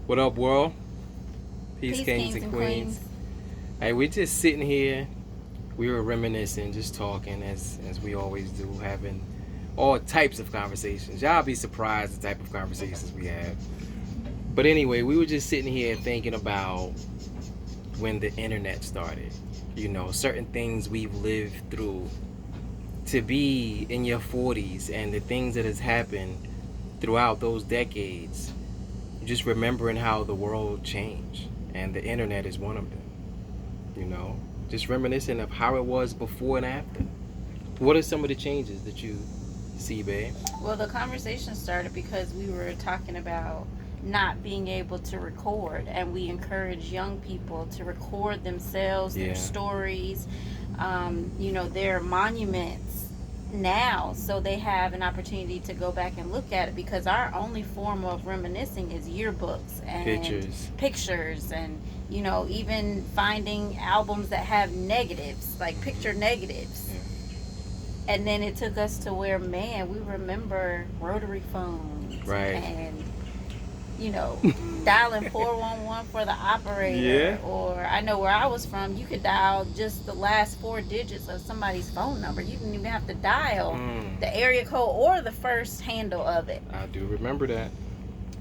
What up, world? Peace, Peace, kings kings and and queens. queens. Hey, we're just sitting here. We were reminiscing, just talking as we always do, having all types of conversations. Y'all be surprised the type of conversations we have. But anyway, we were just sitting here thinking about when the internet started. Certain things we've lived through to be in your 40s and the things that has happened throughout those decades. Just remembering how the world changed, and the internet is one of them. you know, just reminiscing of how it was before and after. What are some of the changes that you see, babe? Well, the conversation started because we were talking about not being able to record, and we encourage young people to record themselves, their Yeah, stories, their monuments now, so they have an opportunity to go back and look at it, because our only form of reminiscing is yearbooks and pictures. pictures, and even finding albums that have negatives, like picture Hmm. negatives. Yeah, And then it took us to where, man, we remember rotary phones right. and, you know, dialing 411 for the Yeah. operator. Or I know where I was from, you could dial just the last four digits of somebody's phone number. You didn't even have to dial Mm, the area code or the first handle of it. I do remember that.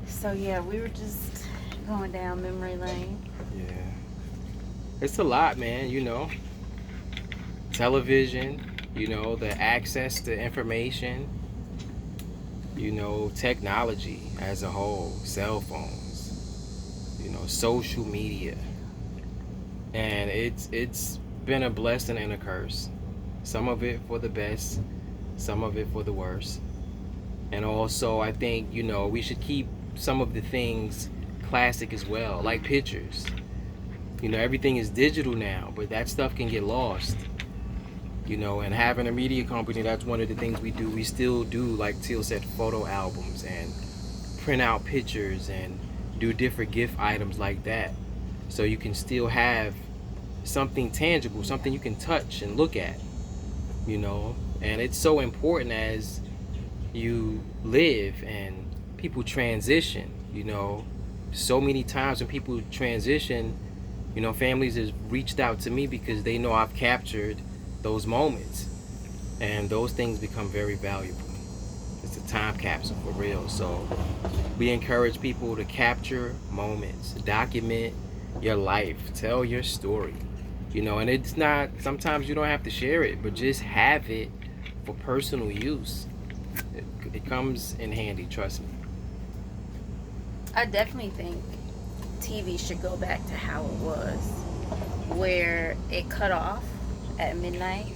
So, yeah, we were just going down memory lane. Yeah, it's a lot, man. Television. The access to information. Technology as a whole. Cell phones. Social media. And it's been a blessing and a curse. Some of it for the best, some of it for the worst. And also, I think we should keep some of the things classic as well, like pictures. Everything is digital now, but that stuff can get lost. And having a media company, that's one of the things we do. We still do, like Teal said, photo albums and print out pictures and do different gift items like that, so you can still have something tangible, something you can touch and look at, and it's so important as you live and people transition, so many times when people transition, families have reached out to me because they know I've captured those moments, and those things become very valuable. It's a time capsule for real. So we encourage people to capture moments, document your life, tell your story. And it's not, sometimes you don't have to share it, but just have it for personal use. It comes in handy, trust me. I definitely think TV should go back to how it was, where it cut off at midnight,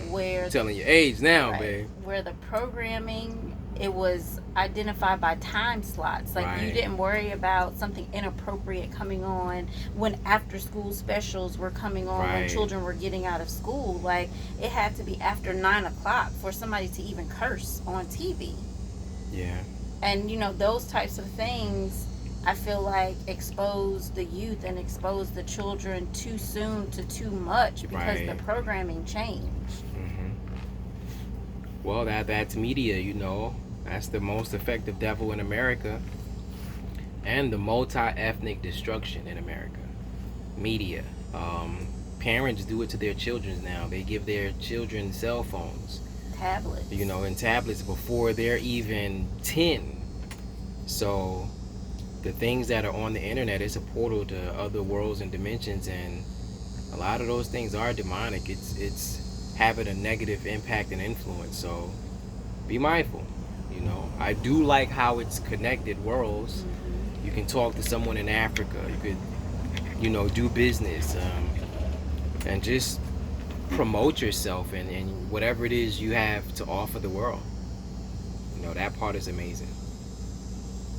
where Telling your age now, right, babe. where the programming, it was identified by time slots. Like, you Right, didn't worry about something inappropriate coming on when after school specials were coming on, when right. children were getting out of school. Like, it had to be after 9 o'clock for somebody to even curse on TV. Yeah, And those types of things, I feel like, expose the youth and expose the children too soon to too much, because the right. programming changed. Hmm. Well, that's media, That's the most effective devil in America, and the multi-ethnic destruction in America. Media. Parents do it to their children now. They give their children cell phones, Tablets. and tablets before they're even 10. So the things that are on the internet is a portal to other worlds and dimensions, and a lot of those things are demonic. It's having a negative impact and influence. So be mindful. I do like how it's connected worlds. Mm-hmm. You can talk to someone in Africa. You could do business, and just promote yourself and whatever it is you have to offer the world. That part is amazing.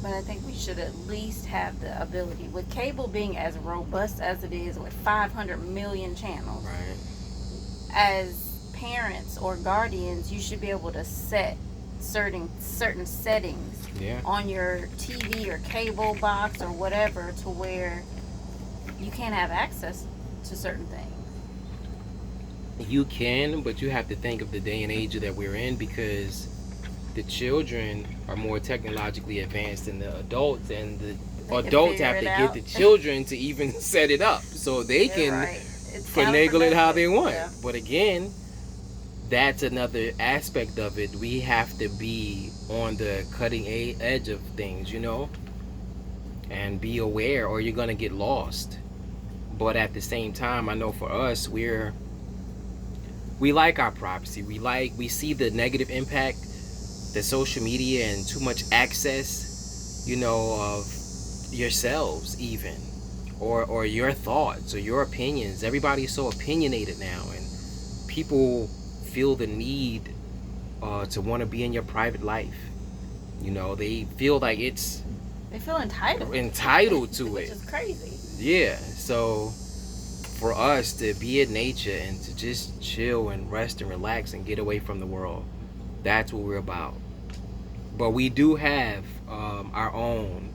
But I think we should at least have the ability, with cable being as robust as it is, with 500 million channels, Right. as parents or guardians, you should be able to set certain settings Yeah. on your TV or cable box or whatever, to where you can't have access to certain things. You can, but you have to think of the day and age that we're in, because the children are more technologically advanced than the adults, and the They can adults figure have it to get out. the children to even set it up so they You're can right. It's finagle it how counterproductive. they want. Yeah. But again, that's another aspect of it. We have to be on the cutting edge of things, and be aware, or you're gonna get lost. But at the same time, I know for us, we like our privacy. We see the negative impact that social media and too much access, of yourselves even, or your thoughts or your opinions. Everybody's so opinionated now, and people feel the need to want to be in your private life. They feel like it's They feel entitled, entitled to which it. is crazy. Yeah. So for us to be in nature and to just chill and rest and relax and get away from the world, that's what we're about. But we do have our own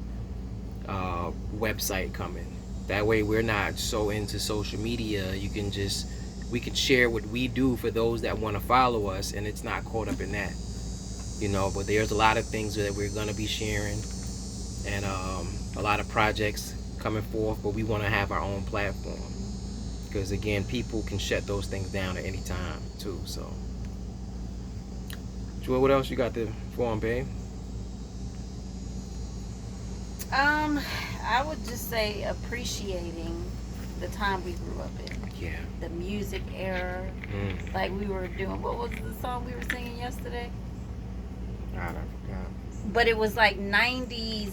website coming. That way, we're not so into social media. We could share what we do for those that want to follow us, and it's not caught up in that. But there's a lot of things that we're gonna be sharing, and a lot of projects coming forth. But we want to have our own platform because again, people can shut those things down at any time too. So, Joel, what else you got to for on, babe? Um, I would just say appreciating the time we grew up in, Yeah. the music era. Mm. Like we were doing, what was the song we were singing yesterday? God, I forgot. But it was like '90s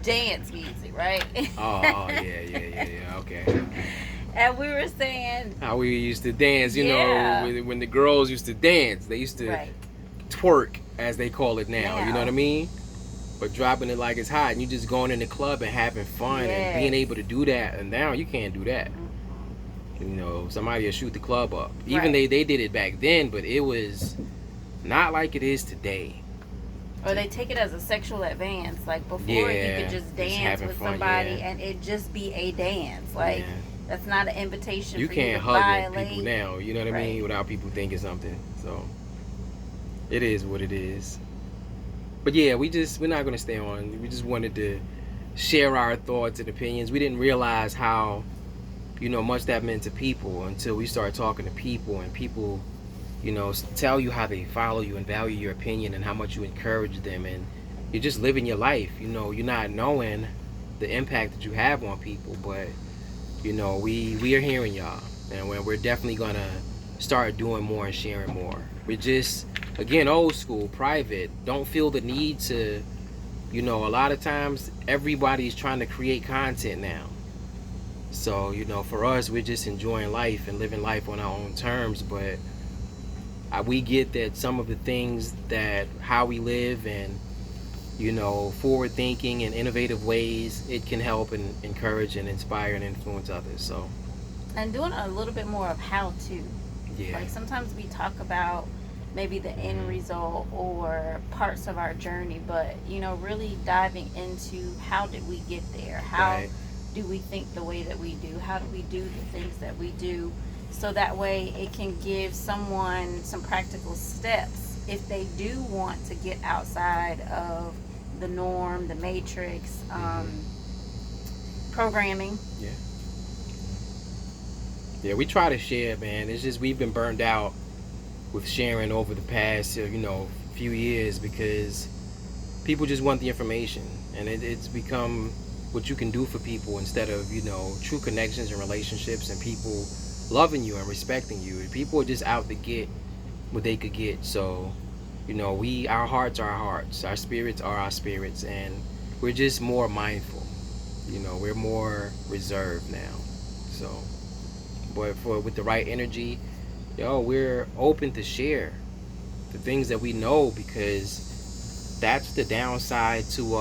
dance music, right? Oh, yeah. Okay. And we were saying, How we used to dance, yeah, when the girls used to dance, they used to right twerk, as they call it now. You know what I now, mean? But dropping it like it's hot, and you just going in the club and having fun and being yes. able to do that. And now you can't do that. Somebody will shoot the club up. Even Right. they did it back then, but it was not like it is today. Or they take it as a sexual advance. Like before, you Yeah, could just just dance having with fun, somebody yeah. and it just be a dance. Like Yeah. that's not an invitation You for you to can't hug with violate. people now, you know what I Right. mean, without people thinking something. So it is what it is. But yeah, we're not gonna stay on. We just wanted to share our thoughts and opinions. We didn't realize how, much that meant to people until we started talking to people, and people, tell you how they follow you and value your opinion and how much you encourage them, and you're just living your life. You're not knowing the impact that you have on people, but we are hearing y'all, and we're definitely gonna start doing more and sharing more. We're just, again, old school, private. Don't feel the need to, a lot of times everybody's trying to create content now. So for us, we're just enjoying life and living life on our own terms. But we get that some of the things that how we live and forward thinking and innovative ways, it can help and encourage and inspire and influence others. So And doing a little bit more of how to. yeah. Like sometimes we talk about maybe the end result or parts of our journey, but really diving into how did we get there? How Right. do we think the way that we do? How do we do the things that we do? So that way it can give someone some practical steps if they do want to get outside of the norm, the matrix, programming. Yeah. Yeah, we try to share, man. It's just we've been burned out with sharing over the past, few years because people just want the information, and it's become what you can do for people instead of true connections and relationships and people loving you and respecting you. People are just out to get what they could get. So, our hearts are our hearts, our spirits are our spirits, and we're just more mindful. We're more reserved now. So, but with the right energy, we're open to share the things that we know, because that's the downside to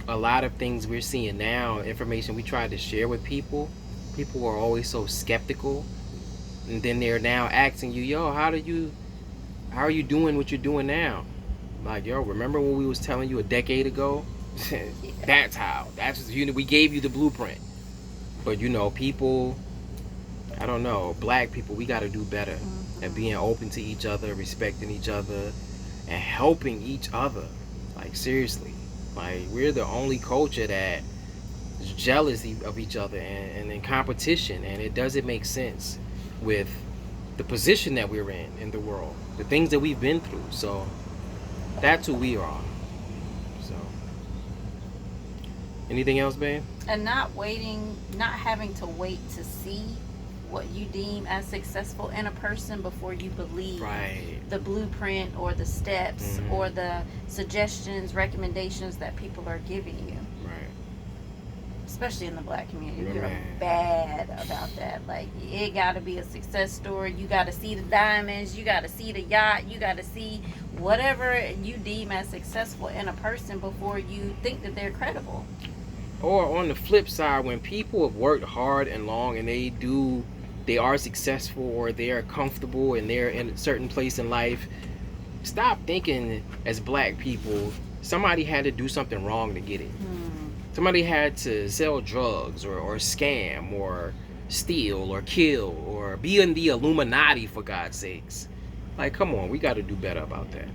a lot of things we're seeing now. Information we try to share with people, people are always so skeptical, and then they're now asking you, how are you doing what you're doing now? Like, remember when we was telling you a decade ago? That's how. We gave you the blueprint. But people, I don't know, black people, we got to do better. and being open to each other, respecting each other, and helping each other. Like, seriously. Like, we're the only culture that is jealous of each other and in competition, and it doesn't make sense with the position that we're in the world, the things that we've been through. So that's who we are. So, anything else, babe? And not having to wait to see what you deem as successful in a person before you believe Right. the blueprint or the steps Mhm. or the suggestions, recommendations that people are giving you. Right. Especially in the black community, Yeah, we are man. bad about that. Like, it got to be a success story. You got to see the diamonds. You got to see the yacht. You got to see whatever you deem as successful in a person before you think that they're credible. Or on the flip side, when people have worked hard and long and they are successful or they are comfortable and they're in a certain place in life, stop thinking as black people somebody had to do something wrong to get it. Somebody had to sell drugs or scam or steal or kill or be in the Illuminati, for God's sakes. Like, come on, we got to do better about that.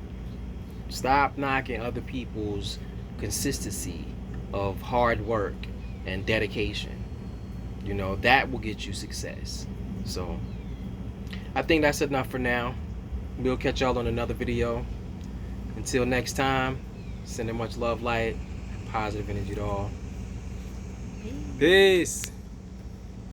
Stop knocking other people's consistency of hard work and dedication. You know, that will get you success. So, I think that's enough for now. We'll catch y'all on another video. Until next time, sending much love, light, positive energy to all. Peace.